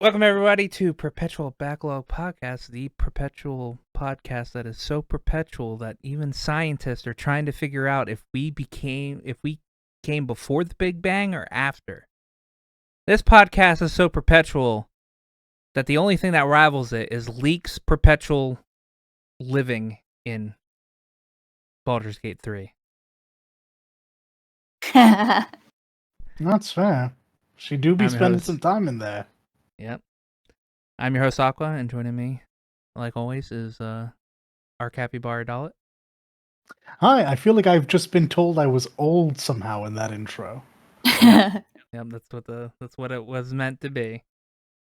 Welcome, everybody, to Perpetual Backlog Podcast, the perpetual podcast that is so perpetual that even scientists are trying to figure out if we came before the Big Bang or after. This podcast is so perpetual that the only thing that rivals it is Leak's perpetual living in Baldur's Gate 3. That's fair. She do be I'm your spending host. some time in there. Yep. I'm your host, Aqua, and joining me, like always, is our capybara Dalit. Hi, I feel like I've just been told I was old somehow in that intro. Yep, that's what it was meant to be.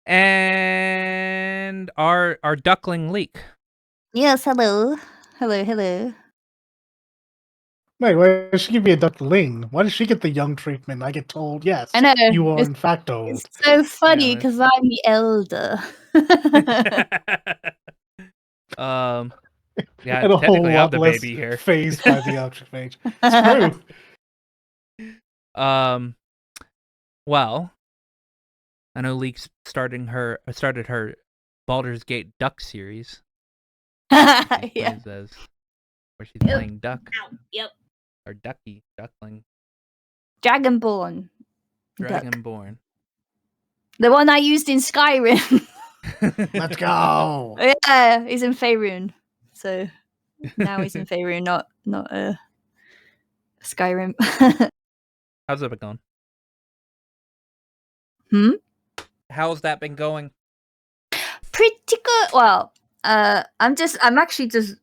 And our duckling Leak. Yes, hello. Hello. Wait, why does she give me a duckling? Why does she get the young treatment? I get told, yes, I know. you are in fact old. It's so funny Yeah, because I'm the elder. Yeah, And a whole technically I'm lot the less baby here. phased by the object mage. It's true. Well, I know Leak started her Baldur's Gate Duck series. Yeah. Where she's playing Duck. Yep. Or Duckling. Dragonborn. Duck. Dragonborn. The one I used in Skyrim. Let's go. Yeah, he's in Faerun. So now he's in Faerun, not Skyrim. How's that been going? How's that been going? Pretty good. Well, I'm actually just.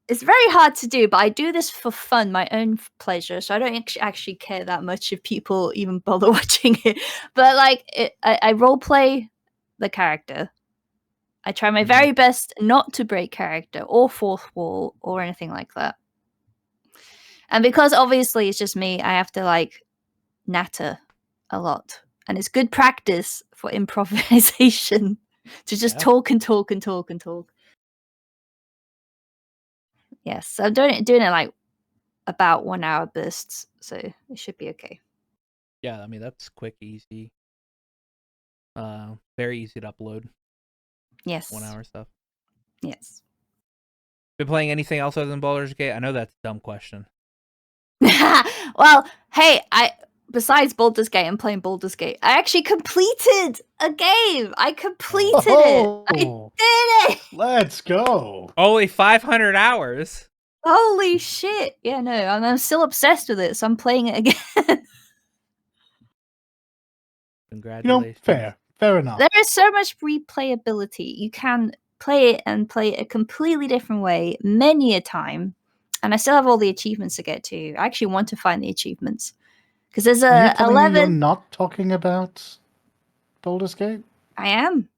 It's very hard to do, but I do this for fun, my own pleasure. So I don't actually care that much if people even bother watching it. But I role play the character. I try my very best not to break character or fourth wall or anything like that. And because obviously it's just me, I have to natter a lot, and it's good practice for improvisation to just talk and talk and talk and talk. Yes, so I'm doing it about 1 hour bursts, so it should be okay. Yeah, I mean that's quick, easy. Very easy to upload. Yes. 1 hour stuff. Yes. Been playing anything else other than Baldur's Gate? I know that's a dumb question. Well, hey, besides Baldur's Gate and playing Baldur's Gate, I actually completed a game. I completed it. I did it. Let's go. Only 500 hours. Holy shit. Yeah, no, I'm still obsessed with it, so I'm playing it again. Congratulations. Fair enough. There is so much replayability. You can play it and play it a completely different way many a time. And I still have all the achievements to get to. I actually want to find the achievements. Because there's Are you telling 11. me you're not talking about Baldur's Gate? I am.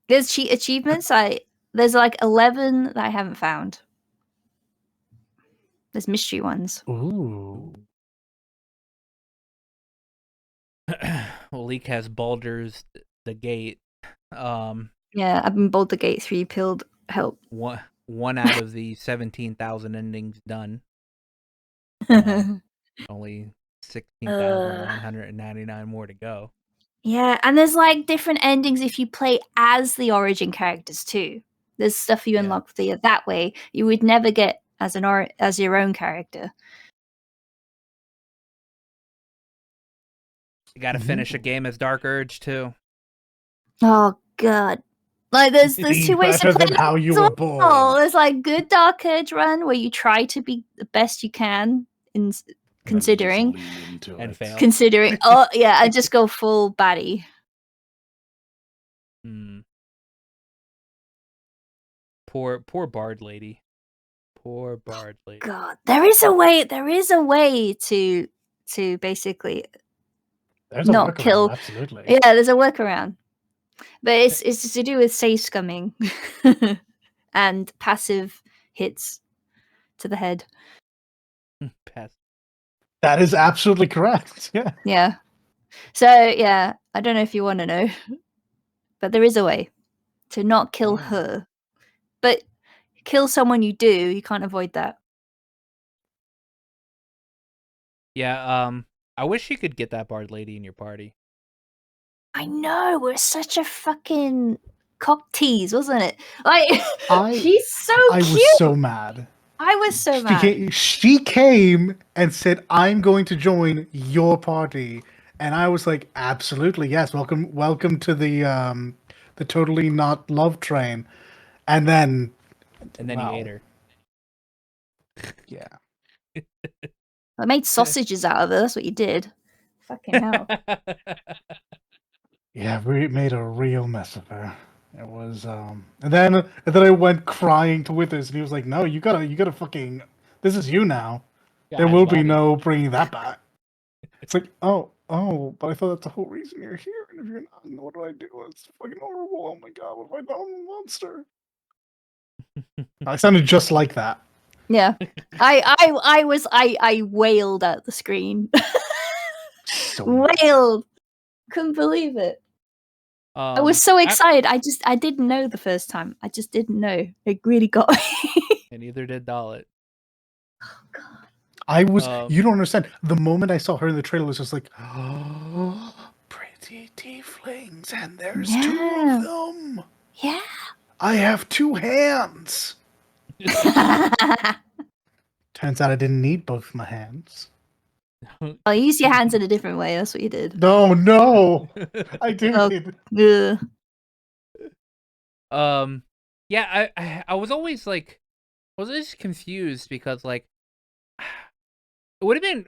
There's achievements. There's 11 that I haven't found. There's mystery ones. Ooh. Well, Leak has Baldur's the Gate. Yeah, I've been Baldur's Gate 3 pilled. Help. One out of the 17,000 endings done. Only 16,999 more to go. Yeah, and there's different endings if you play as the origin characters too. There's stuff you unlock that way you would never get as as your own character. You got to finish a game as Dark Urge too. Oh god. There's two ways to play than how you were born. There's good Dark Urge run where you try to be the best you can in considering and fail. Considering I just go full baddie. Poor Bard lady. Poor Bard lady. God, there is a way to basically not kill. Absolutely. Yeah, there's a workaround. But it's to do with safe scumming and passive hits to the head. That is absolutely correct. Yeah. Yeah. So I don't know if you want to know, but there is a way to not kill her, but kill someone you do. You can't avoid that. Yeah. I wish you could get that Bard lady in your party. I know, it was such a fucking cock tease, wasn't it? Like, she's so I cute. was so mad. I was so mad. She came and said, "I'm going to join your party," and I was like, "Absolutely, yes. Welcome to the totally not love train." And then And then wow. you ate her. Yeah. I made sausages out of her. That's what you did. Fucking hell. Yeah, we made a real mess of her. It was and then I went crying to Withers, and he was like, "No, you gotta fucking. This is you now. Yeah, There his will be body. no bringing that back." It's like, oh, but I thought that's the whole reason you're here. And if you're not, then what do I do? It's fucking horrible. Oh my god, what if I know I'm a monster? I sounded just like that. Yeah. I wailed at the screen. So Wailed. Couldn't believe it. I was so excited. I didn't know the first time. I just didn't know. It really got me. And neither did Dalit. Oh god. I was. You don't understand. The moment I saw her in the trailer, it was just like, oh, pretty tieflings, and there's two of them. Yeah. I have two hands. Turns out I didn't need both my hands. I'll use your hands in a different way. That's what you did. No, I did. Ugh. Yeah, I was always like, I was always confused because like, it would have been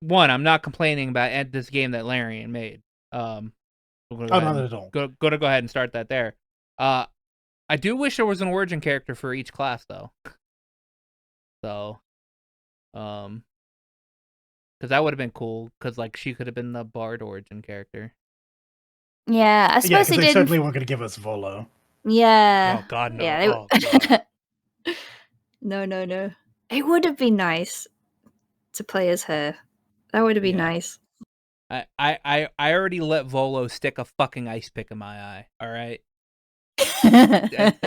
one. I'm not complaining about this game that Larian made. Not at all. Gonna go ahead and start that there. I do wish there was an origin character for each class though. So, because that would have been cool. Because like she could have been the Bard origin character. Yeah, I suppose they certainly weren't going to give us Volo. Yeah. Oh God, no. Yeah, Oh, God. No. It would have been nice to play as her. That would have been nice. I already let Volo stick a fucking ice pick in my eye. All right. That's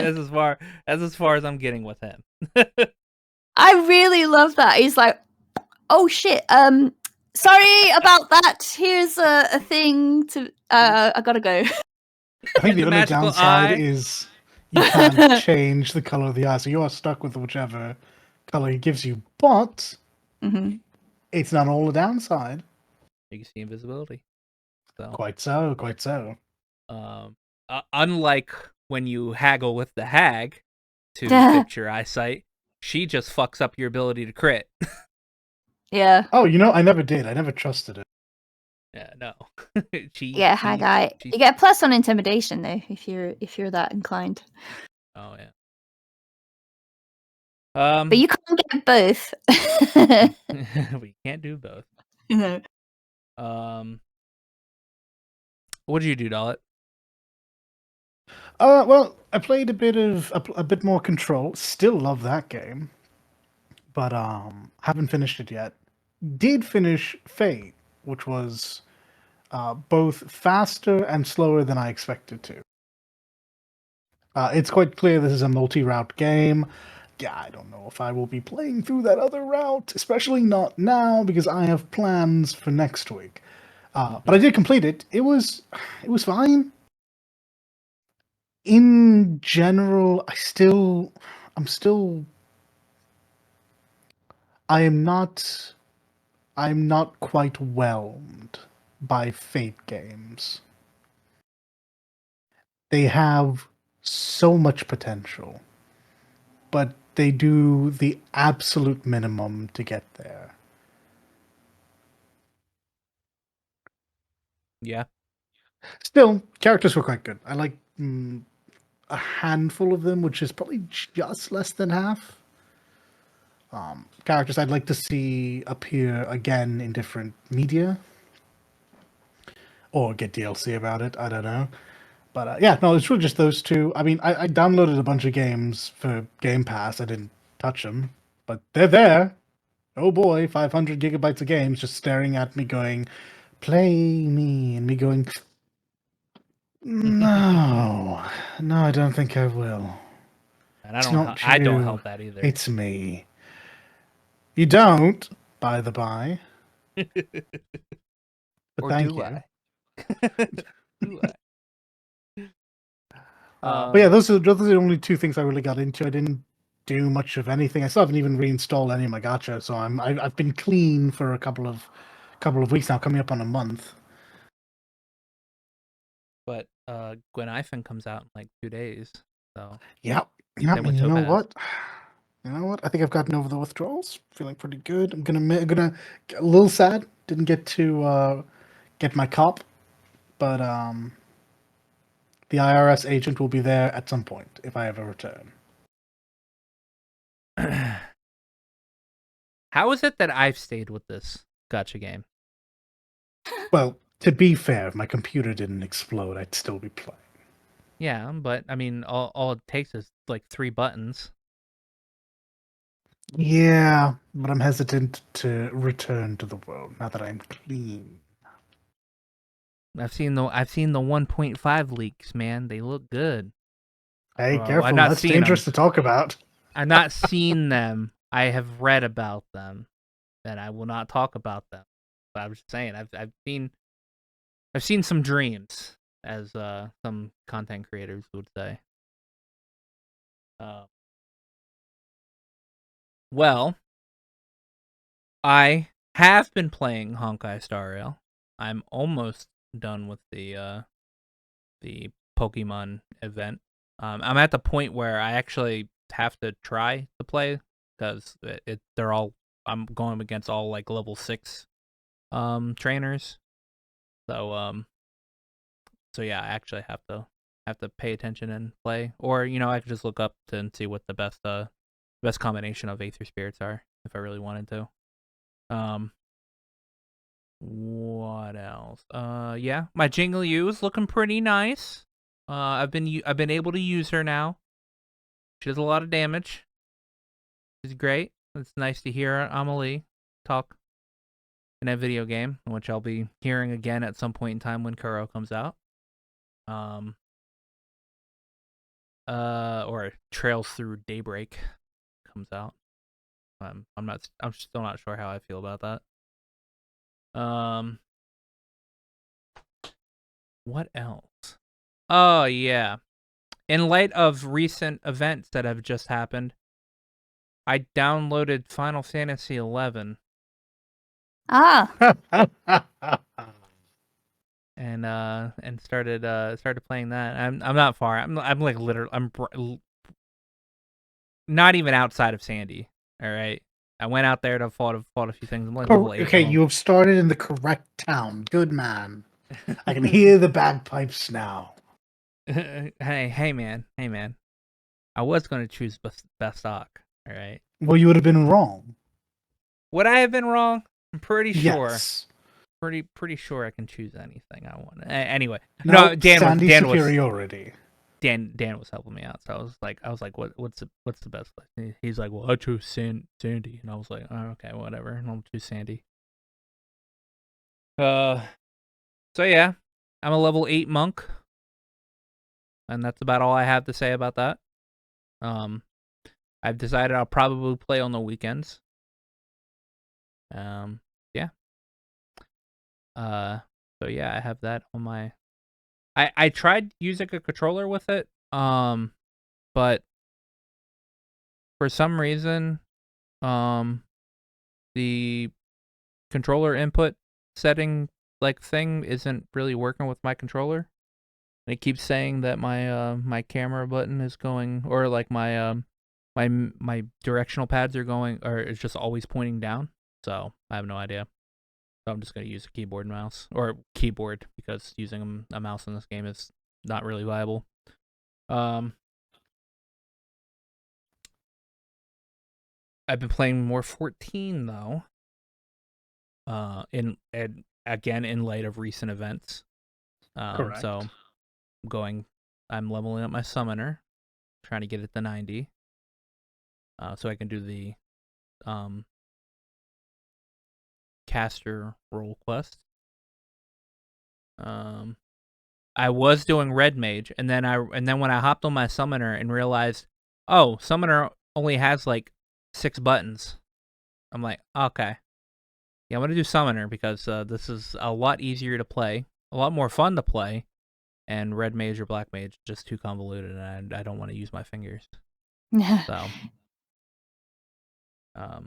as far as I'm getting with him. I really love that. He's like, oh shit, sorry about that. Here's a thing to I gotta go. I think the only downside is you can't change the color of the eye, so you are stuck with whichever color he gives you. But it's not all a downside. You can see invisibility. So. Quite so. Unlike when you haggle with the hag to fix your eyesight, she just fucks up your ability to crit. Yeah. Oh, I never did. I never trusted it. Yeah, no. Hag eye. You get a plus on intimidation though, if you're that inclined. Oh yeah. But you can't get both. We can't do both. No. What did you do, Dalit? Well, I played a bit more Control. Still love that game, but haven't finished it yet. Did finish Fate, which was both faster and slower than I expected to. It's quite clear this is a multi-route game. Yeah, I don't know if I will be playing through that other route, especially not now because I have plans for next week. But I did complete it. It was fine. In general, I'm not quite whelmed by Fate games. They have so much potential, but they do the absolute minimum to get there. Yeah. Still, characters were quite good. I like a handful of them, which is probably just less than half. Characters I'd like to see appear again in different media. Or get DLC about it, I don't know. But it's really just those two. I mean, I downloaded a bunch of games for Game Pass. I didn't touch them, but they're there. Oh boy, 500 gigabytes of games just staring at me going, play me, and me going, no, I don't think I will. And I don't help that either. It's me. You don't, by the by. But or thank do you. I? But yeah, those are the only two things I really got into. I didn't do much of anything. I still haven't even reinstalled any of my gacha, so I've been clean for a couple of weeks now, coming up on a month. But Gwen Iphone comes out in like 2 days, so Yep. Same with And you know Topaz. what? You know what? I think I've gotten over the withdrawals. Feeling pretty good. I'm gonna get a little sad. Didn't get to get my cop, but the IRS agent will be there at some point if I ever return. how is it that I've stayed with this gotcha game? Well, to be fair, if my computer didn't explode, I'd still be playing. Yeah, but I mean, all it takes is like 3 buttons. Yeah, but I'm hesitant to return to the world now that I'm clean. I've seen the 1.5 leaks, man. They look good. Hey, Well, careful. I've not That's seen dangerous them. to talk about. I've not seen them. I have read about them, and I will not talk about them. But I'm just saying, I've seen some dreams, as some content creators would say. Well, I have been playing Honkai Star Rail. I'm almost done with the Pokemon event. I'm at the point where I actually have to try to play because they're all, I'm going against all like level 6 trainers. So yeah, I actually have to pay attention and play, or I could just look up and see what the best combination of Aether Spirits are if I really wanted to. What else? Yeah, my Jingliu is looking pretty nice. I've been able to use her now. She does a lot of damage. She's great. It's nice to hear Amelie talk in a video game, which I'll be hearing again at some point in time when Kuro comes out. Or Trails Through Daybreak comes out. I'm still not sure how I feel about that. What else? Oh yeah. In light of recent events that have just happened, I downloaded Final Fantasy XI Ah, and started playing that. I'm not far. I'm like literally not even outside of Sandy. All right. I went out there to fought a few things. I'm like level 8. Okay, you have started in the correct town. Good man. I can hear the bagpipes now. Hey man. I was going to choose best stock. All right. Well, you would have been wrong. Would I have been wrong? I'm pretty sure. Yes. Pretty sure I can choose anything I want. Anyway, No, Dan superiority. Dan was helping me out, so I was like, what's the best place? He's like, well, I chose Sandy, and I was like, oh, okay, whatever, and I'll choose Sandy. So yeah, I'm a level 8 monk, and that's about all I have to say about that. I've decided I'll probably play on the weekends. Yeah. So yeah, I have that on my. I tried using a controller with it, but for some reason, the controller input setting thing isn't really working with my controller. And it keeps saying that my camera button is going, or like my directional pads are going, or it's just always pointing down. So I have no idea. So I'm just gonna use a keyboard and mouse, or keyboard, because using a mouse in this game is not really viable. I've been playing more 14 though. Again in light of recent events. Correct. So I'm leveling up my summoner, trying to get it to 90. So I can do the caster role quest. I was doing red mage, and then when I hopped on my summoner and realized, oh, summoner only has like 6 buttons. I'm like, okay, yeah, I'm gonna do summoner because this is a lot easier to play. a lot more fun to play, and red mage or black mage just too convoluted, and I don't want to use my fingers. So, I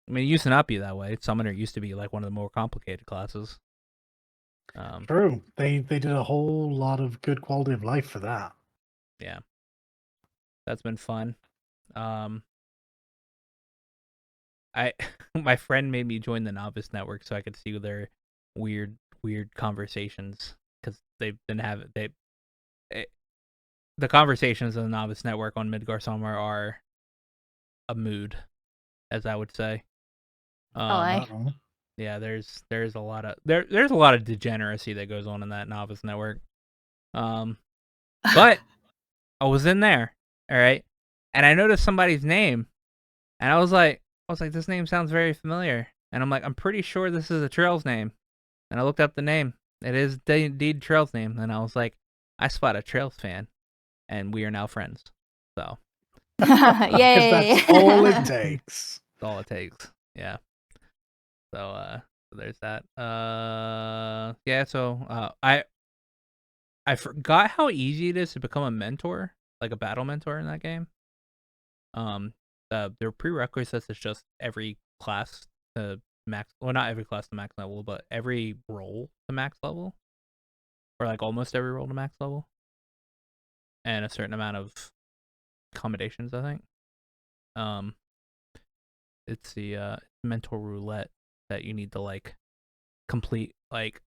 mean, it used to not be that way. Summoner used to be like one of the more complicated classes. True. They did a whole lot of good quality of life for that. Yeah, that's been fun. My friend made me join the novice network so I could see their weird conversations, because they've been having the conversations in the novice network on Midgar Summer are a mood, as I would say. Uh-oh. Yeah, there's a lot of there's a lot of degeneracy that goes on in that novice network. But I was in there, all right, and I noticed somebody's name, and I was like, this name sounds very familiar, and I'm like, I'm pretty sure this is a Trail's name, and I looked up the name. It is indeed Trail's name, and I was like, I spot a Trail's fan, and we are now friends. So Yay! That's all it takes. that's all it takes. Yeah. So there's that. Yeah. So I forgot how easy it is to become a mentor, like a battle mentor in that game. Their prerequisites is just every class to max. Well, not every class to max level, but every role to max level, or like almost every role to max level, and a certain amount of accommodations, I think. It's the mentor roulette that you need to like complete, like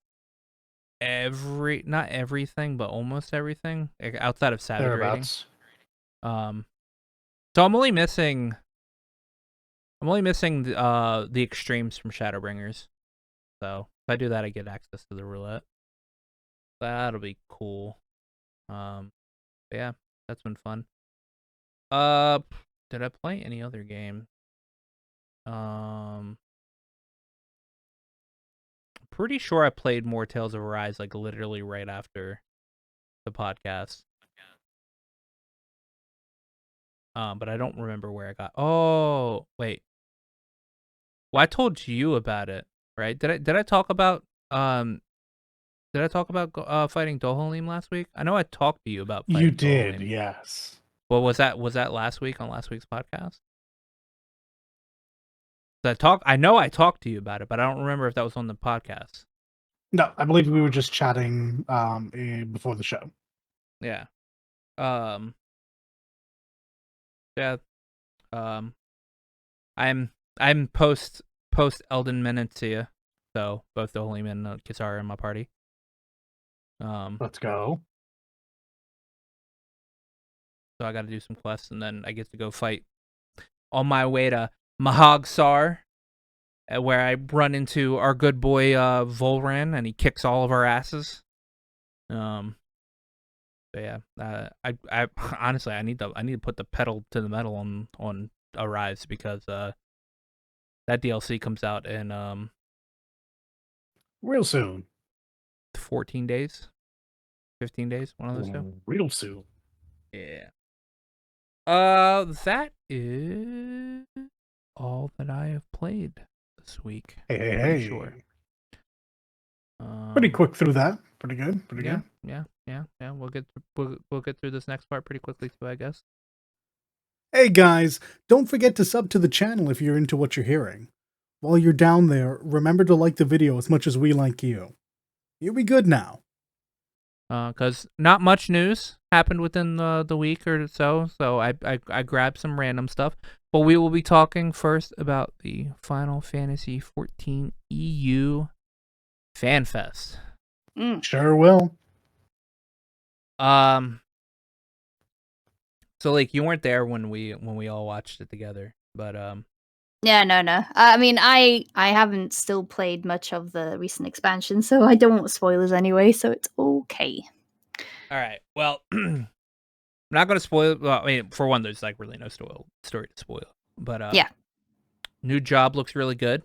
not everything, but almost everything, like, outside of savage rating. So I'm only missing the extremes from Shadowbringers. So if I do that, I get access to the roulette. That'll be cool. But yeah, that's been fun. Did I play any other game? Pretty sure I played more Tales of Arise like literally right after the podcast. But I don't remember where I got. Oh, wait. Well, I told you about it, right? Did I talk about fighting Dohalim last week? I know I talked to you about fighting You did, Dohalim. yes. Well, was that last week on last week's podcast? I know I talked to you about it, but I don't remember if that was on the podcast. No, I believe we were just chatting before the show. Yeah. Yeah. I'm post Elden Menetia, so both Dohalim and Kisara are in my party. Let's go. So I got to do some quests, and then I get to go fight on my way to Mahagsar, where I run into our good boy Volran, and he kicks all of our asses. But yeah, I honestly I need to put the pedal to the metal on Arise, because that DLC comes out in Real soon. 14 days, 15 days, one of those two. Real soon. Yeah. That is all that I have played this week. Hey. Sure. Pretty quick through that. Pretty good. Good. Yeah. We'll get through this next part pretty quickly too, I guess. Hey guys, don't forget to sub to the channel if you're into what you're hearing. While you're down there, remember to like the video as much as we like you. You'll be good now. Because not much news happened within the week or so I grabbed some random stuff. But we will be talking first about the Final Fantasy XIV EU FanFest. Sure will. So like, you weren't there when we all watched it together, but Yeah, no. I mean, I haven't still played much of the recent expansion, so I don't want spoilers anyway, so it's okay. All right. Well, I'm not going to spoil. Well, I mean, for one, there's like really no story to spoil. But yeah, new job looks really good.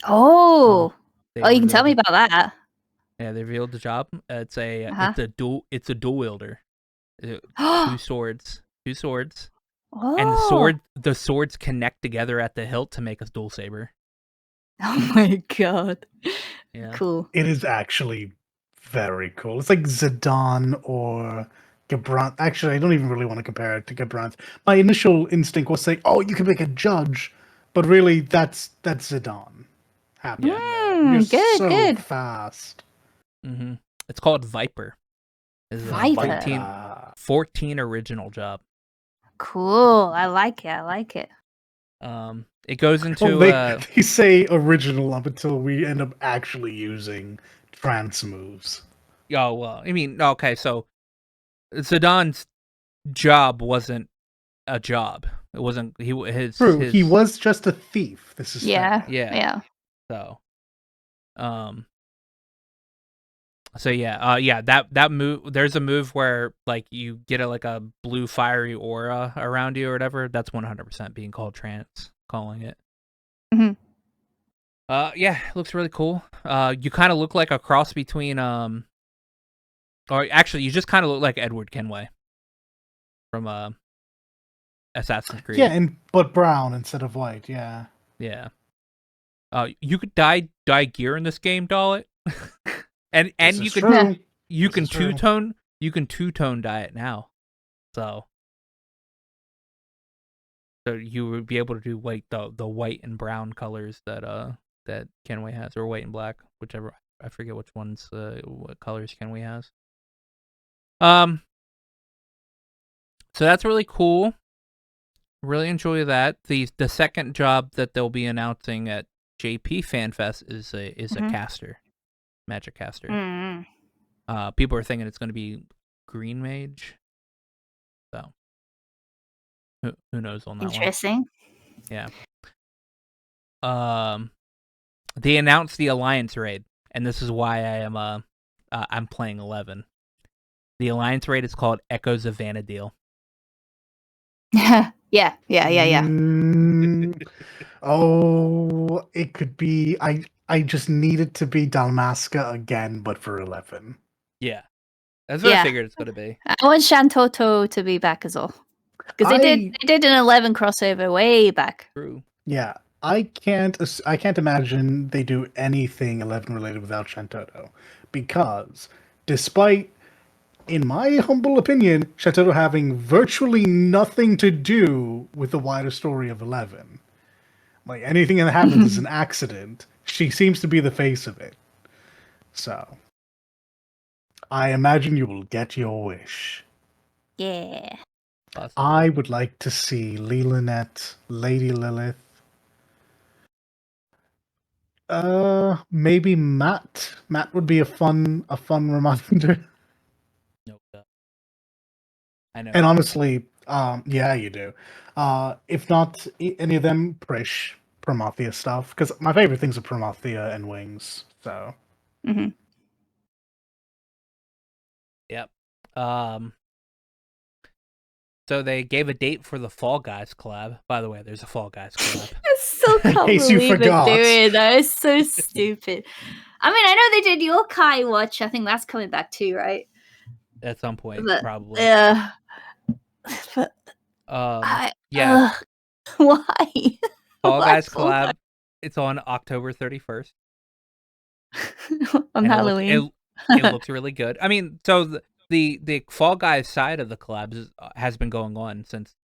Oh, you can tell me about that. Yeah, they revealed the job. It's a dual wielder. Two swords. Oh. And the swords connect together at the hilt to make a dual saber. Oh my god. Yeah. Cool. It is actually very cool. It's like Zidane or Gabranth. Actually, I don't even really want to compare it to Gabranth. My initial instinct was saying, "Oh, you can make a judge," but really, that's Zidane happening there. You're Good, so good. fast. Mm-hmm. It's called Viper. This is a Viper. 14 original job. Cool. I like it. I like it. It goes into They say original up until we end up actually using trance moves. oh well, I mean, okay, so Zidane's job wasn't a job. It wasn't True, his he was just a thief. This is Yeah. fair. yeah. So so yeah, that move, there's a move where like you get like a blue fiery aura around you or whatever. That's 100% being called trance, calling it. Mhm. Yeah, it looks really cool. You kind of look like a cross between or actually you just kind of look like Edward Kenway from Assassin's Creed. Yeah, but brown instead of white. Yeah. Yeah. You could dye gear in this game, Dollet. and This you is could true. you This can is true. two-tone dye it now. So you would be able to do like the white and brown colors that Kenway has, or white and black, whichever. I forget which ones what colors Kenway has. So that's really cool. Really enjoy that. The second job that they'll be announcing at JP FanFest is a caster, magic caster. Mm. People are thinking it's going to be Green Mage. So who knows on that one? Interesting. Yeah. They announced the Alliance raid, and this is why I'm playing 11. The Alliance raid is called Echoes of Vana'diel. Yeah. Oh, it could be. I just need it to be Dalmasca again, but for 11. Yeah, that's what I figured it's gonna be. I want Shantoto to be back as well, because they did an 11 crossover way back. True. Yeah, I can't imagine they do anything 11 related without Shantoto, because despite, in my humble opinion, Shantoto having virtually nothing to do with the wider story of 11. Like, anything that happens is an accident. She seems to be the face of it. So, I imagine you will get your wish. Yeah. Possibly. I would like to see Leelanette, Lady Lilith. Maybe Matt. Matt would be a fun reminder. No. I know. And honestly, yeah, you do. If not any of them, Prish, Prometheus stuff, because my favorite things are Prometheus and Wings. So. Mm-hmm. Yep. So they gave a date for the Fall Guys collab. By the way, there's a Fall Guys collab. I still can't case you believe forgot. they're doing it. That is so stupid. I mean, I know they did Yokai Watch. I think that's coming back too, right? At some point, But, probably. Yeah. But yeah. Why? Fall Guys collab. It's on October 31st. On Halloween. It looks really good. I mean, so the Fall Guys side of the collabs has been going on since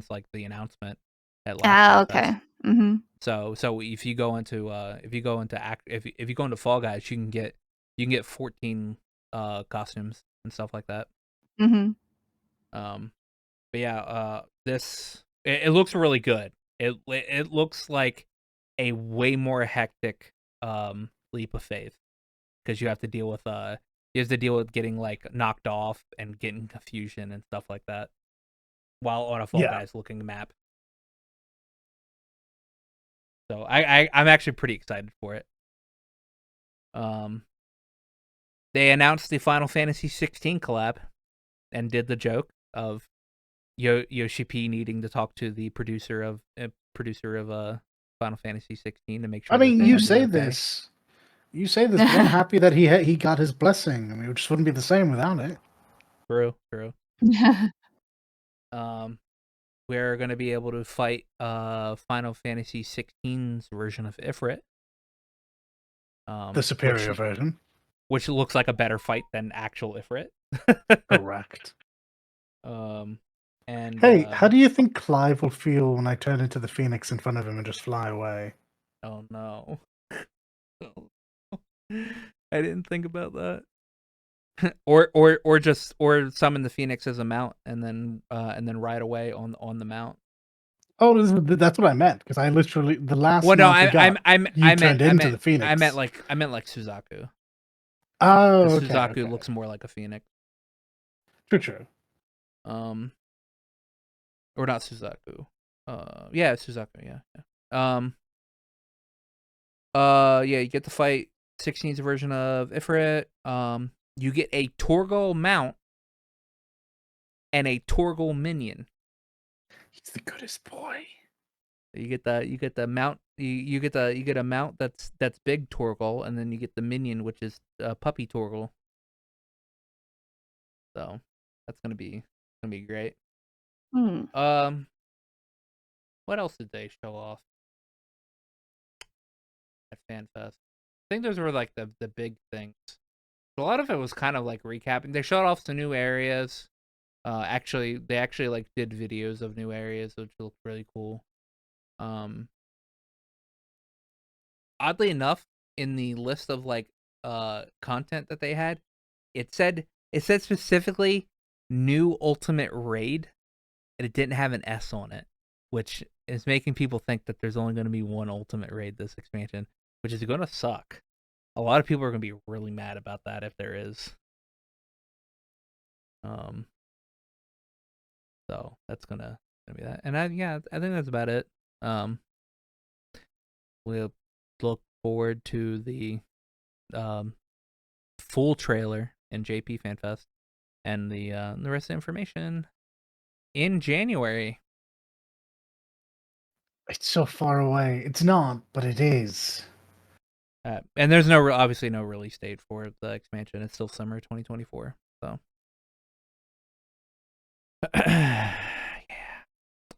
like the announcement at last. Okay. Mm-hmm. So if you go into Fall Guys, you can get 14 costumes and stuff like that. Mm-hmm. But yeah, this it looks really good. It looks like a way more hectic leap of faith, because you have to deal with getting like knocked off and getting confusion and stuff like that while on a Fall Guys looking map. So I'm actually pretty excited for it. They announced the Final Fantasy 16 collab and did the joke of Yoshi P needing to talk to the producer of Final Fantasy 16 to make sure. I mean, you say this. You say this, but I'm happy that he got his blessing. I mean, it just wouldn't be the same without it. True. We're going to be able to fight Final Fantasy 16's version of Ifrit. The superior version. Which looks like a better fight than actual Ifrit. Correct. And hey, how do you think Clive will feel when I turn into the Phoenix in front of him and just fly away? Oh no. I didn't think about that. or summon the Phoenix as a mount and then ride away on the mount. Oh, that's what I meant, because I literally the last Well, no, mount we got, you turned into the Phoenix. I meant like Suzaku. Oh, okay. Suzaku looks more like a Phoenix. True. Or not Suzaku. Yeah, Suzaku. Yeah. Yeah, you get to fight 16th version of Ifrit. You get a Torgal mount and a Torgal minion. He's the goodest boy. You get the mount. You get a mount that's big Torgal, and then you get the minion, which is puppy Torgal. So that's gonna be great. What else did they show off at FanFest? I think those were like the big things. A lot of it was kind of like recapping. They showed off some new areas. They actually like did videos of new areas, which looked really cool. Oddly enough, in the list of like content that they had, it said specifically new ultimate raid, and it didn't have an S on it, which is making people think that there's only going to be one ultimate raid this expansion, which is going to suck. A lot of people are going to be really mad about that if there is. So that's gonna be that, and I think that's about it. We'll look forward to the full trailer in JP FanFest and the rest of the information in January. It's so far away. It's not, but it is. And there's obviously no release date for the expansion. It's still summer 2024. So, yeah.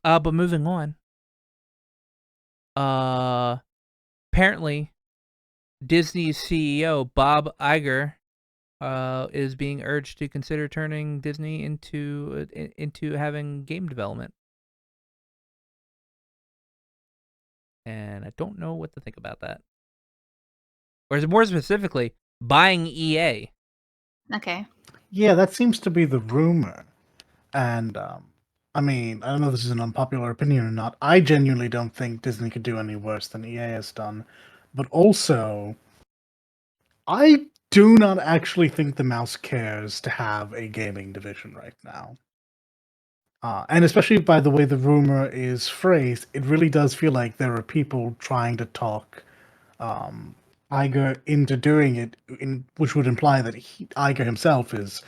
But moving on. Apparently, Disney's CEO Bob Iger is being urged to consider turning Disney into having game development. And I don't know what to think about that. Or is it more specifically buying EA? Okay. Yeah, that seems to be the rumor. And I mean, I don't know if this is an unpopular opinion or not. I genuinely don't think Disney could do any worse than EA has done. But also, I do not actually think the mouse cares to have a gaming division right now. And especially by the way the rumor is phrased, it really does feel like there are people trying to talk Iger into doing it, which would imply that Iger himself is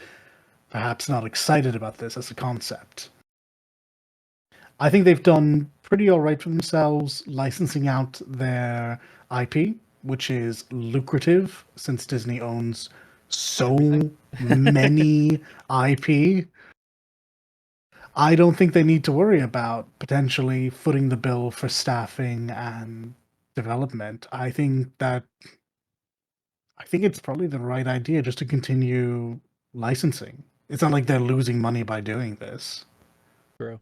perhaps not excited about this as a concept. I think they've done pretty alright for themselves licensing out their IP, which is lucrative since Disney owns so many IP. I don't think they need to worry about potentially footing the bill for staffing and development. I think it's probably the right idea just to continue licensing. It's not like they're losing money by doing this. True.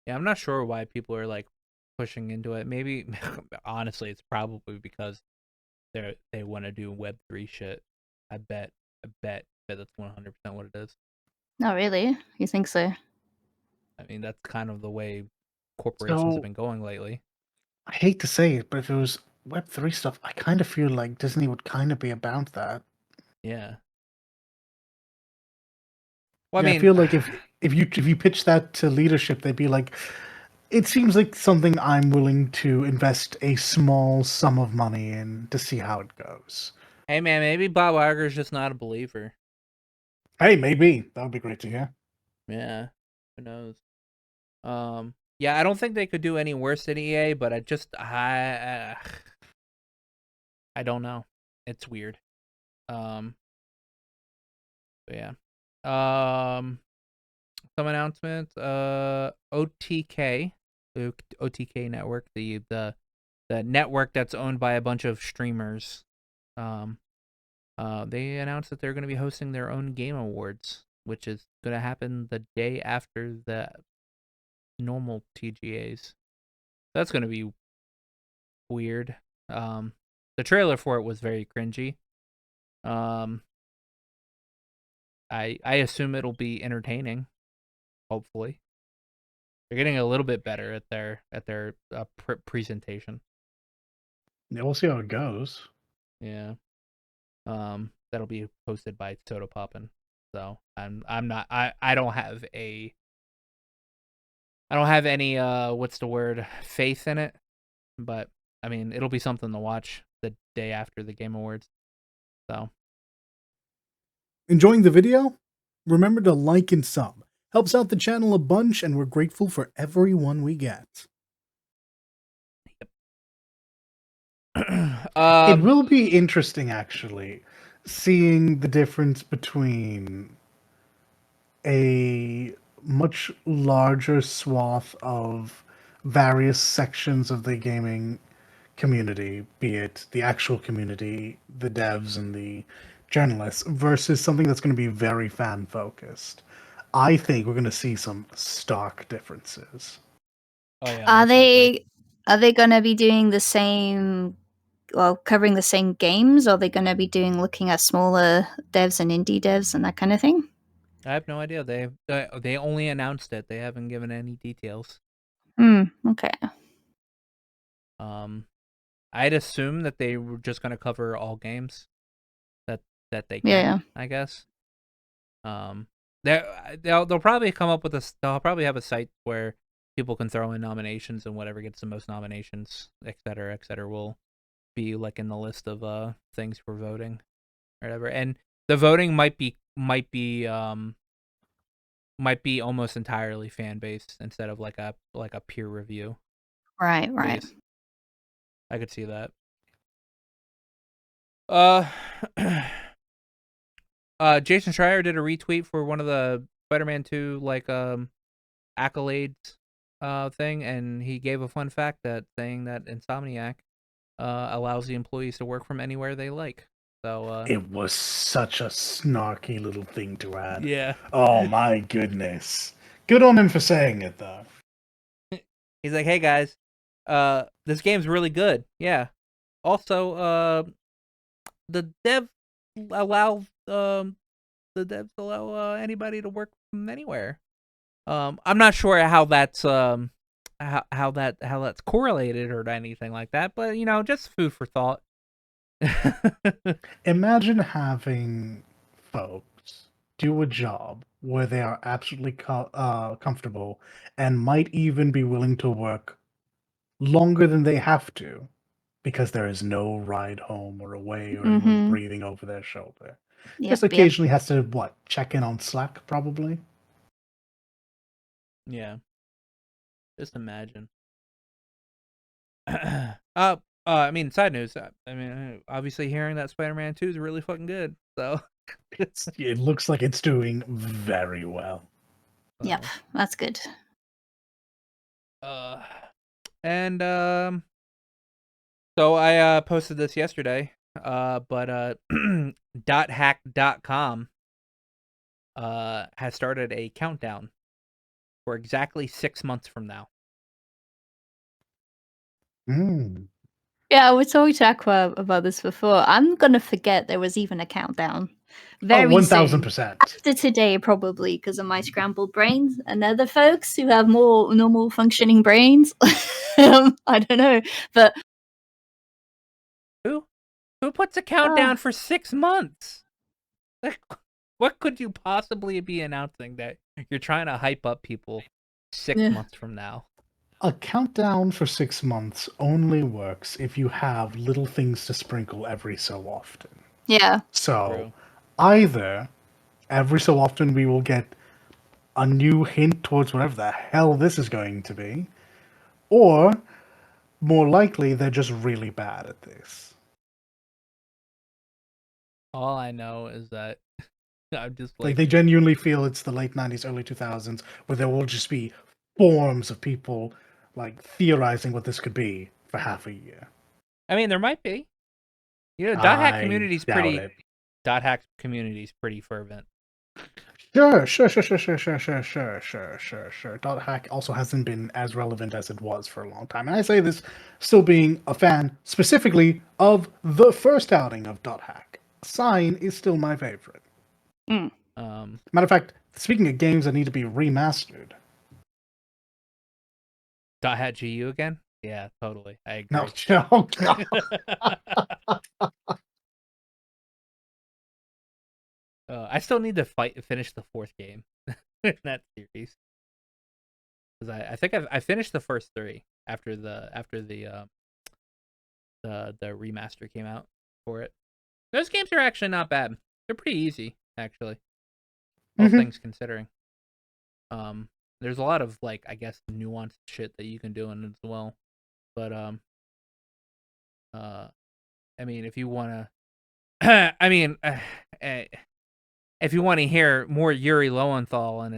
Yeah, I'm not sure why people are like pushing into it. Maybe honestly, it's probably because they want to do Web3 shit. I bet that's 100% what it is. No, really? You think so? I mean, that's kind of the way corporations have been going lately. I hate to say it, but if it was Web3 stuff, I kind of feel like Disney would kind of be about that. Yeah. Well, yeah, I mean, I feel like if you pitch that to leadership, they'd be like, it seems like something I'm willing to invest a small sum of money in to see how it goes. Hey man, maybe Bob Iger's just not a believer. Hey, maybe that would be great to hear. Yeah, who knows? Yeah, I don't think they could do any worse than EA, but I don't know. It's weird. But yeah. Some announcements. OTK, the OTK network, the network that's owned by a bunch of streamers. They announced that they're going to be hosting their own game awards, which is going to happen the day after the normal TGAs. That's going to be weird. The trailer for it was very cringy. I assume it'll be entertaining. Hopefully, they're getting a little bit better at their presentation. Yeah, we'll see how it goes. Yeah. That'll be posted by Soda Poppin'. So I'm not I don't have any what's the word, faith in it, but I mean it'll be something to watch the day after the Game Awards. So Enjoying the video? Remember to like and sub. Helps out the channel a bunch, and we're grateful for everyone we get. It will be interesting, actually, seeing the difference between a much larger swath of various sections of the gaming community, be it the actual community, the devs, and the journalists, versus something that's going to be very fan focused. I think we're going to see some stark differences. Oh yeah. Are they going to be doing the same, well, covering the same games, or are they going to be looking at smaller devs and indie devs and that kind of thing? I have no idea. They only announced it. They haven't given any details. Okay. I'd assume that they were just going to cover all games that they can, Yeah. I guess. They'll probably come up with they'll probably have a site where people can throw in nominations, and whatever gets the most nominations, et cetera, will be like in the list of things for voting or whatever. And the voting might be almost entirely fan based instead of like a peer review. Right. Base. I could see that. Jason Schreier did a retweet for one of the Spider-Man 2 accolades thing, and he gave a fun fact saying that Insomniac allows the employees to work from anywhere they like. So it was such a snarky little thing to add. Yeah. Oh my goodness. Good on him for saying it, though. He's like, "Hey guys, this game's really good. Yeah. Also, the devs allow anybody to work from anywhere." I'm not sure how that's how that's correlated or anything like that, but just food for thought. Imagine having folks do a job where they are absolutely comfortable and might even be willing to work longer than they have to because there is no ride home or away or anyone breathing over their shoulder. Just occasionally has to, check in on Slack, probably? Yeah. Just imagine. I mean, side news. I mean, obviously, hearing that Spider-Man 2 is really fucking good. So it looks like it's doing very well. Yep, that's good. And so I posted this yesterday. But DotHack.com has started a countdown for exactly 6 months from now. Yeah, we talked to Aqua about this before. I'm gonna forget there was even a countdown. Very 1000%. soon. After today, probably, because of my scrambled brains and other folks who have more normal functioning brains. I don't know, but who puts a countdown for 6 months? What could you possibly be announcing that you're trying to hype up people 6 months from now? A countdown for 6 months only works if you have little things to sprinkle every so often. Yeah. So, either every so often we will get a new hint towards whatever the hell this is going to be, or more likely they're just really bad at this. All I know is that I'm just like they genuinely feel it's the late 90s, early 2000s, where there will just be forms of people like theorizing what this could be for half a year. I mean, there might be. You know, DotHack I community's doubt pretty. it. DotHack community's pretty fervent. Sure. DotHack also hasn't been as relevant as it was for a long time. And I say this still being a fan specifically of the first outing of DotHack. Sign is still my favorite. Mm. Matter of fact, speaking of games that need to be remastered. DotHack GU again? Yeah, totally. I agree. No, oh, God. I still need to finish the 4th game in that series. Because I think I finished the first 3 after the remaster came out for it. Those games are actually not bad. They're pretty easy, actually. All things considering. There's a lot of, like, I guess, nuanced shit that you can do in it as well. But I mean, if you wanna I mean, if you want to hear more Yuri Lowenthal in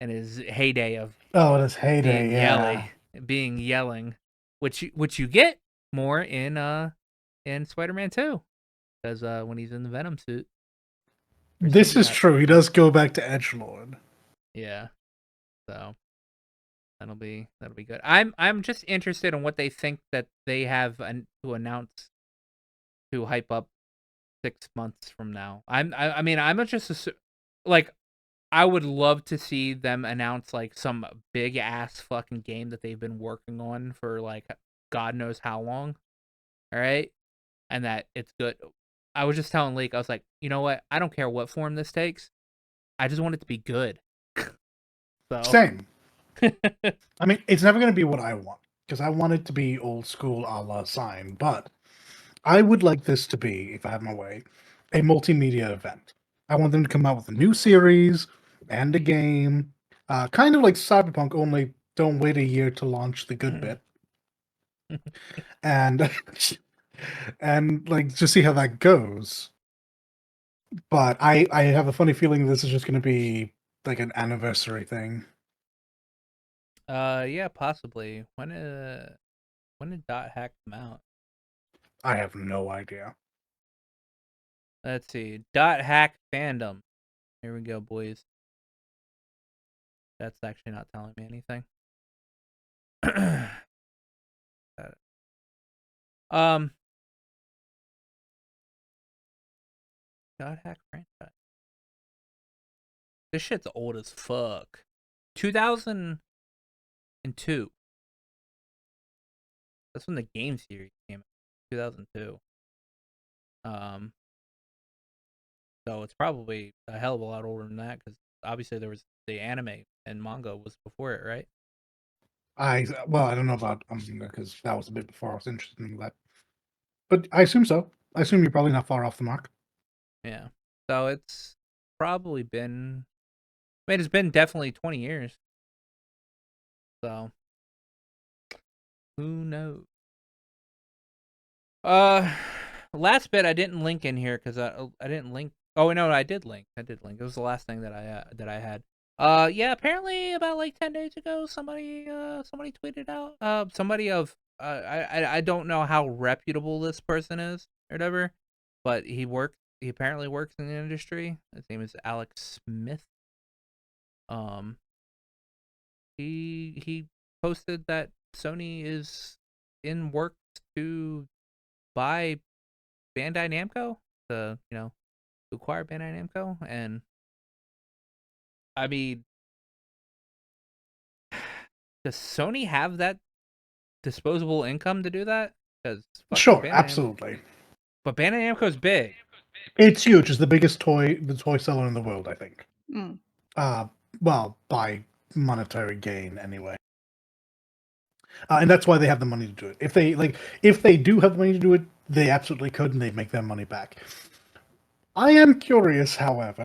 his heyday of Oh, it is heyday, being yelling, which you get more in Spider-Man 2, because when he's in the Venom suit. This is true. He does go back to Edgelord. Yeah, so that'll be good. I'm just interested in what they think that they have to announce to hype up 6 months from now. I mean, I'm just like, I would love to see them announce like some big ass fucking game that they've been working on for like God knows how long. All right, and that it's good. I was just telling Lake, I was like, you know what? I don't care what form this takes. I just want it to be good. So Same. I mean, it's never going to be what I want, because I want it to be old school a la Sign, but I would like this to be, if I had my way, a multimedia event. I want them to come out with a new series and a game, kind of like Cyberpunk, only don't wait a year to launch the good bit. And and like just see how that goes. But I have a funny feeling this is just going to be like an anniversary thing. yeah, possibly. When did DotHack come out? I have no idea. Let's see. DotHack fandom. Here we go, boys. That's actually not telling me anything. DotHack franchise. This shit's old as fuck. 2002. That's when the game series came out. 2002. So it's probably a hell of a lot older than that, because obviously there was the anime and manga was before it, right? I don't know about because that was a bit before I was interested in that. But I assume so. I assume you're probably not far off the mark. Yeah. So it's probably been, I mean, it's been definitely 20 years. So who knows? Last bit I didn't link in here because I didn't link. Oh no, I did link. It was the last thing that I had. Yeah, apparently about like 10 days ago, somebody tweeted out. Somebody of I don't know how reputable this person is or whatever, but he apparently works in the industry. His name is Alex Smith. He posted that Sony is in works to buy Bandai Namco, to acquire Bandai Namco, and I mean, does Sony have that disposable income to do that? Because Sure, absolutely. But Bandai Namco's big. It's huge. It's the biggest toy seller in the world, I think. Mm. Well, by monetary gain, anyway. And that's why they have the money to do it. If they do have the money to do it, they absolutely could, and they'd make their money back. I am curious, however,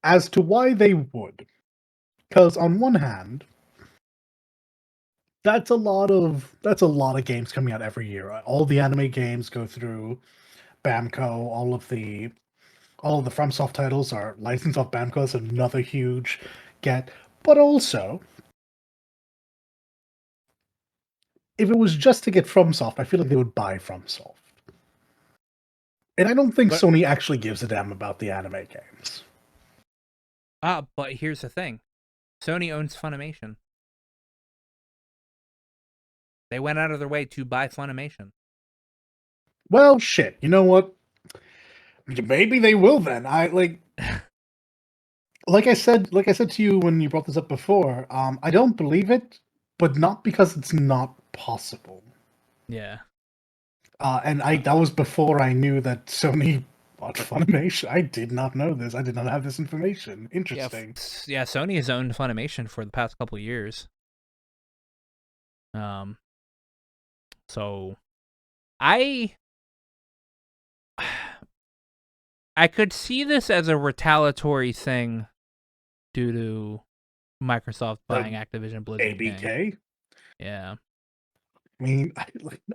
as to why they would. Because on one hand, that's a lot of games coming out every year. All the anime games go through Bamco. All of the FromSoft titles are licensed off Bamco. That's another huge get. But also, if it was just to get FromSoft, I feel like they would buy FromSoft. And I don't think But- Sony actually gives a damn about the anime games. But here's the thing. Sony owns Funimation. They went out of their way to buy Funimation. Well, shit. You know what? Maybe they will then. Like I said to you when you brought this up before. I don't believe it, but not because it's not possible. Yeah. And that was before I knew that Sony bought Funimation. I did not know this. I did not have this information. Interesting. Yeah, Sony has owned Funimation for the past couple of years. So I could see this as a retaliatory thing due to Microsoft buying Activision Blizzard. ABK. Yeah. I mean,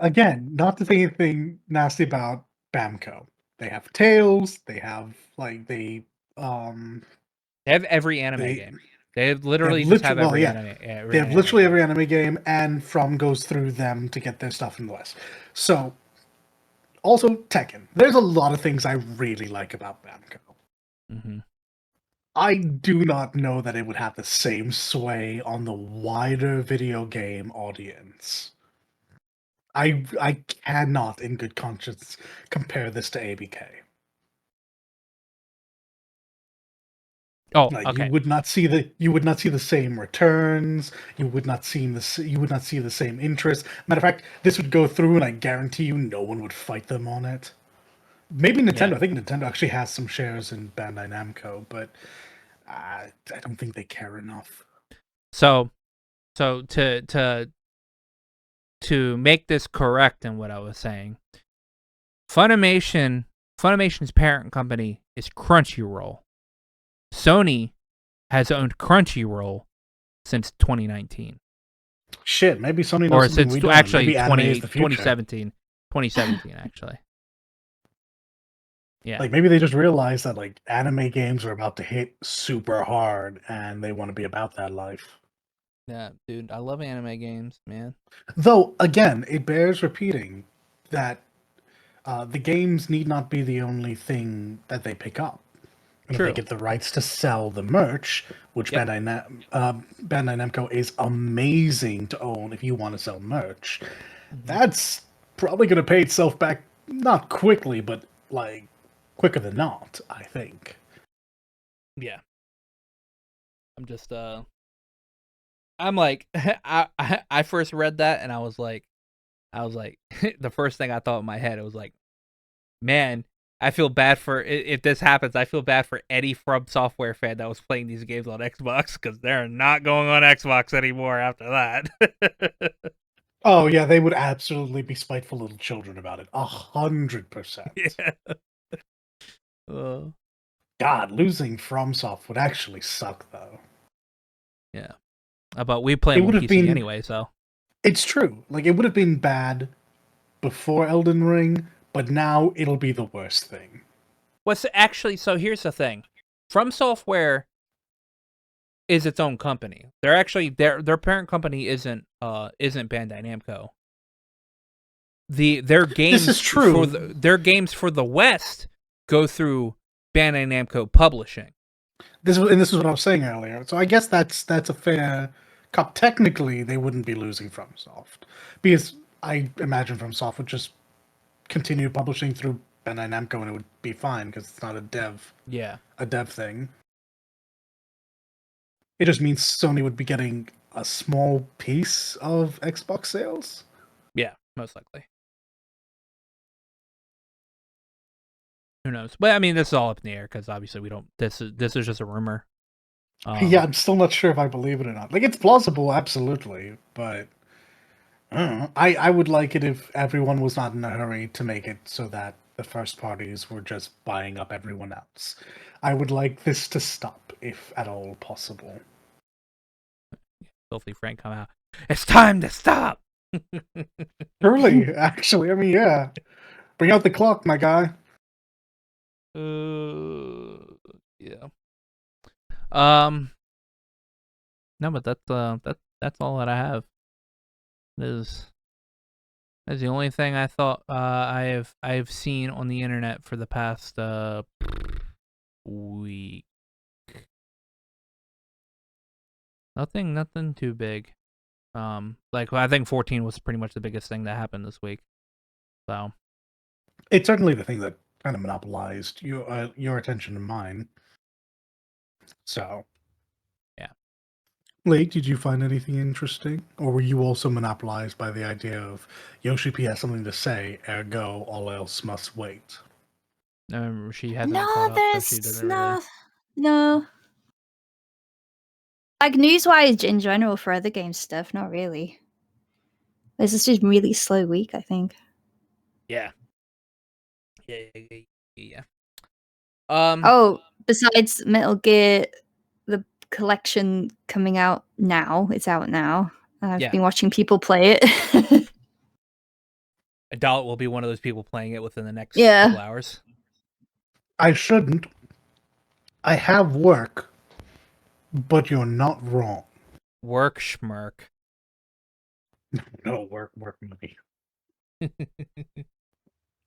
again, not to say anything nasty about Bamco. They have Tales. They have They have every anime game. They literally have just have every well, yeah. anime. They have literally every anime game, and From goes through them to get their stuff in the West. So, also Tekken. There's a lot of things I really like about Bamco. Mm-hmm. I do not know that it would have the same sway on the wider video game audience. I cannot, in good conscience, compare this to ABK. Oh, Like, okay. you would not see the same returns. You would not see the same interest. Matter of fact, this would go through, and I guarantee you, no one would fight them on it. Maybe Nintendo. Yeah. I think Nintendo actually has some shares in Bandai Namco, but I don't think they care enough. So to make this correct in what I was saying, Funimation's parent company is Crunchyroll. Sony has owned Crunchyroll since 2019. Shit, maybe Sony knows Or something since we don't. actually Maybe anime is the future. 2017 actually. Yeah. Like, maybe they just realized that, like, anime games are about to hit super hard, and they want to be about that life. Yeah, dude, I love anime games, man. Though, again, it bears repeating that the games need not be the only thing that they pick up. And True. if they get the rights to sell the merch, which Yep. Bandai Namco is amazing to own if you want to sell merch, that's probably going to pay itself back, not quickly, but, like, quicker than not, I think. Yeah. I'm just I'm like I first read that and I was like the first thing I thought in my head, it was like, man, I feel bad for if this happens. I feel bad for any From Software fan that was playing these games on Xbox, because they're not going on Xbox anymore after that. Oh yeah, they would absolutely be spiteful little children about it. 100%. Yeah. God, losing FromSoft would actually suck, though. Yeah. But we play them on PC anyway, so. It's true. Like, it would have been bad before Elden Ring, but now it'll be the worst thing. So here's the thing. From Software is its own company. They're actually their parent company isn't Bandai Namco. Their games This is true. Their games for the West go through Bandai Namco Publishing. This is what I was saying earlier. So I guess that's a fair cop. Technically, they wouldn't be losing FromSoft, because I imagine FromSoft would just continue publishing through Bandai Namco, and it would be fine because it's not a dev thing. It just means Sony would be getting a small piece of Xbox sales. Yeah, most likely. Who knows? But I mean, this is all up in the air because obviously we don't. This is just a rumor. Yeah, I'm still not sure if I believe it or not. Like, it's plausible, absolutely, but I don't know. I would like it if everyone was not in a hurry to make it so that the first parties were just buying up everyone else. I would like this to stop, if at all possible. Filthy Frank come out. It's time to stop. Truly, actually, I mean, yeah. Bring out the clock, my guy. Yeah. No, but that's all that I have. That's the only thing I thought I've seen on the internet for the past week. Nothing too big. Like I think 14 was pretty much the biggest thing that happened this week. So It's certainly the thing that kind of monopolized your attention and mine. So, yeah. Lake, did you find anything interesting, or were you also monopolized by the idea of Yoshi P has something to say, ergo all else must wait? She hasn't No, caught up, so she there's doesn't really. no. Like news-wise in general for other game stuff, not really. This is just a really slow week, I think. Yeah. Yeah. Oh, besides Metal Gear, the collection coming out now. It's out now. I've been watching people play it. Adult will be one of those people playing it within the next Yeah. couple hours. I shouldn't. I have work, but you're not wrong. Work schmirk. No work money.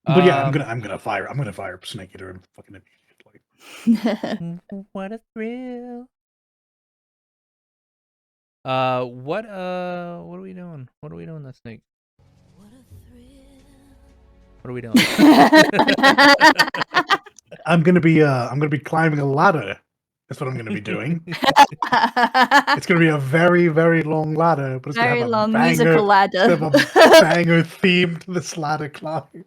But yeah, I'm gonna fire Snake Eater and fucking immediately. What a thrill. What are we doing? What are we doing this week? What are we doing? I'm gonna be climbing a ladder. That's what I'm gonna be doing. It's gonna be a very, very long ladder, but it's Very gonna have long a banger, musical ladder. have a banger theme to this ladder climb.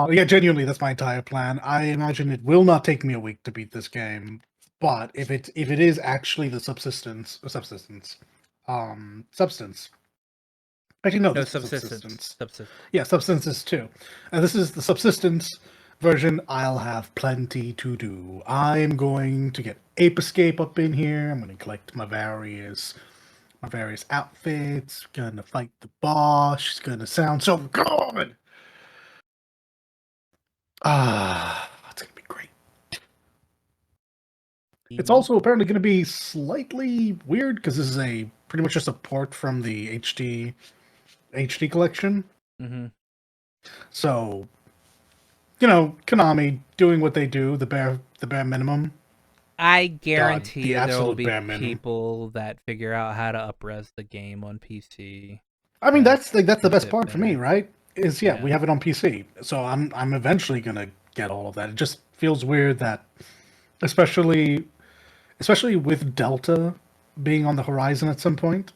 Yeah, genuinely, that's my entire plan. I imagine it will not take me a week to beat this game, but if it is actually the substance. Actually, no, this is subsistence. Yeah, substances too. This is the subsistence version. I'll have plenty to do. I'm going to get Ape Escape up in here. I'm going to collect my various outfits. Gonna fight the boss. It's gonna sound so good. It's gonna be great. It's also apparently going to be slightly weird because this is pretty much just a port from the HD collection. Mm-hmm. So, Konami doing what they do, the bare minimum. I guarantee the there will absolute be bare minimum. people that figure out how to up-res the game on PC. I mean, that's the best part for me, right? Is Yeah. we have it on PC, so I'm eventually gonna get all of that. It just feels weird that, especially with Delta being on the horizon at some point,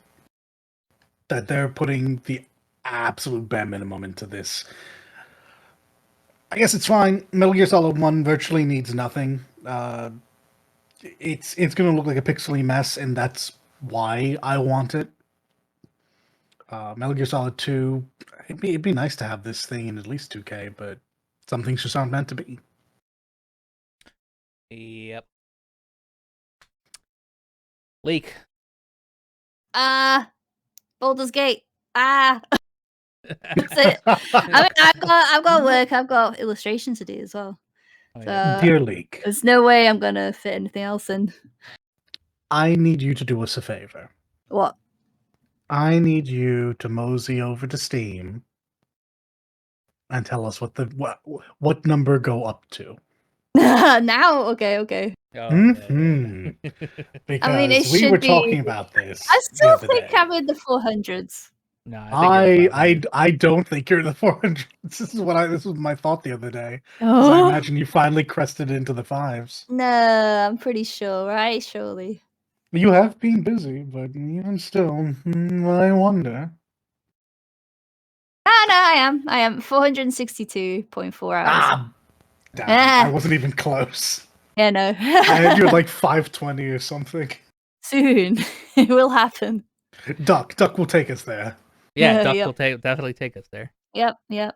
that they're putting the absolute bare minimum into this. I guess it's fine. Metal Gear Solid 1 virtually needs nothing. It's going to look like a pixely mess, and that's why I want it. Metal Gear Solid 2, it'd be nice to have this thing in at least 2K, but some things just aren't meant to be. Yep. Leak. Baldur's Gate. That's it. I've got work. I've got illustrations to do as well. Oh, So, Dear Leak, there's no way I'm gonna fit anything else in. I need you to do us a favor. What? I need you to mosey over to Steam and tell us what number go up to. Now? Okay. Oh, Because I mean, it we should were be. talking about this. I still the other think day. I'm in the 400s. No, I don't think you're in the 400s. This was my thought the other day. I imagine you finally crested into the 5s. No, I'm pretty sure, right? Surely. You have been busy, but even still, I wonder. No, I am 462.4 hours. Damn, I wasn't even close. Yeah, no. I had you at like 520 or something. Soon. It will happen. Duck will take us there. Yeah, Duck will definitely take us there. Yep. Yeah,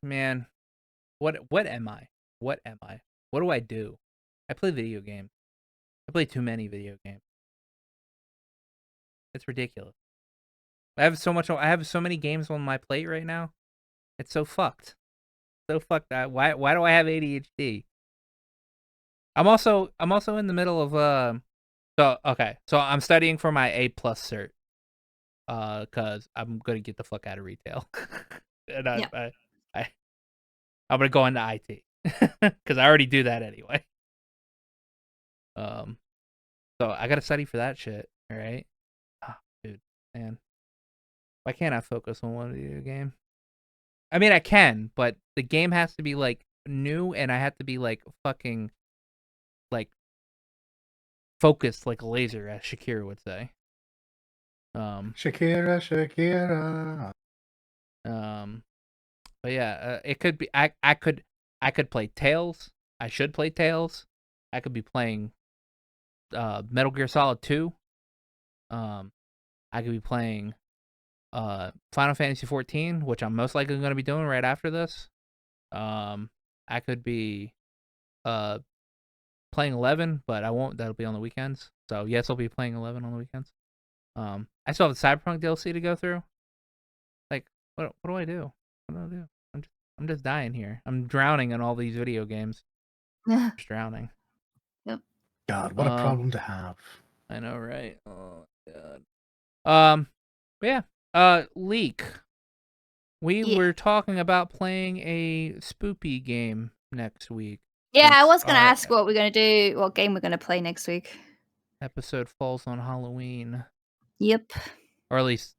man. What am I? What do I do? I play video games. I play too many video games. It's ridiculous. I have so many games on my plate right now. It's so fucked. Why do I have ADHD? I'm also in the middle of So I'm studying for my A+ cert. Cause I'm gonna get the fuck out of retail, and I'm gonna go into IT, cause I already do that anyway. So I gotta study for that shit. All right, dude, man, why can't I focus on one video game? I mean, I can, but the game has to be like new, and I have to be like fucking like focused like a laser, as Shakira would say. Shakira. But yeah, it could be. I could play Tails. I should play Tails. I could be playing Metal Gear Solid 2. I could be playing Final Fantasy 14, which I'm most likely going to be doing right after this. I could be playing 11, but I won't. That'll be on the weekends. So yes, I'll be playing 11 on the weekends. I still have the Cyberpunk DLC to go through. Like, what do I do? What do I do? I'm just dying here. I'm drowning in all these video games. Just drowning. Yep. God, what a problem to have. I know, right? Oh god. But yeah. Leak. We were talking about playing a spoopy game next week. Yeah, I was gonna ask what we're gonna do, what game we're gonna play next week. Episode falls on Halloween. Yep. Or at least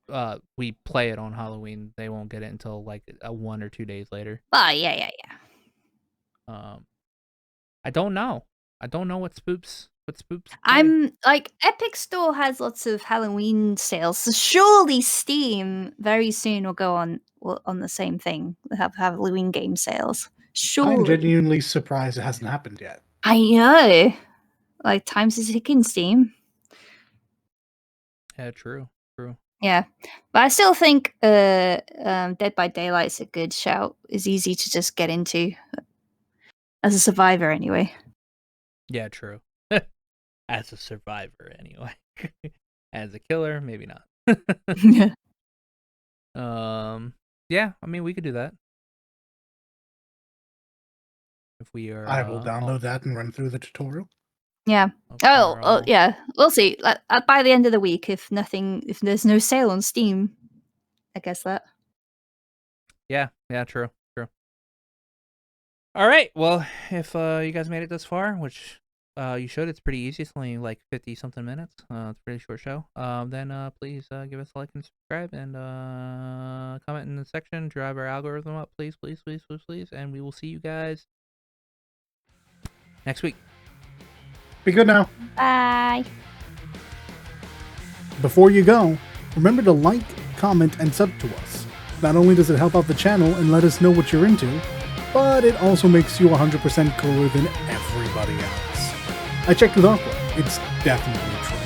we play it on Halloween. They won't get it until like 1 or 2 days later. Oh, yeah. I don't know. I don't know what spoops play. I'm like, Epic Store has lots of Halloween sales, so surely Steam very soon will go on the same thing. They'll have Halloween game sales. Surely. I'm genuinely surprised it hasn't happened yet. I know. Like, times is ticking, Steam. Yeah, true. Yeah, but I still think Dead by Daylight's a good shout. It's easy to just get into as a survivor, anyway. Yeah, true. As a survivor, anyway. As a killer, maybe not. Yeah, I mean, we could do that. If we are, I will download that and run through the tutorial. Yeah. Yeah. We'll see. By the end of the week, if there's no sale on Steam, I guess that. Yeah. True. All right. Well, if you guys made it this far, which you should, it's pretty easy. It's only like 50-something minutes. It's a pretty short show. Then please give us a like and subscribe, and comment in the section. Drive our algorithm up, please, and we will see you guys next week. Be good now. Bye. Before you go, remember to like, comment, and sub to us. Not only does it help out the channel and let us know what you're into, but it also makes you 100% cooler than everybody else. I checked with Aqua. It's definitely true.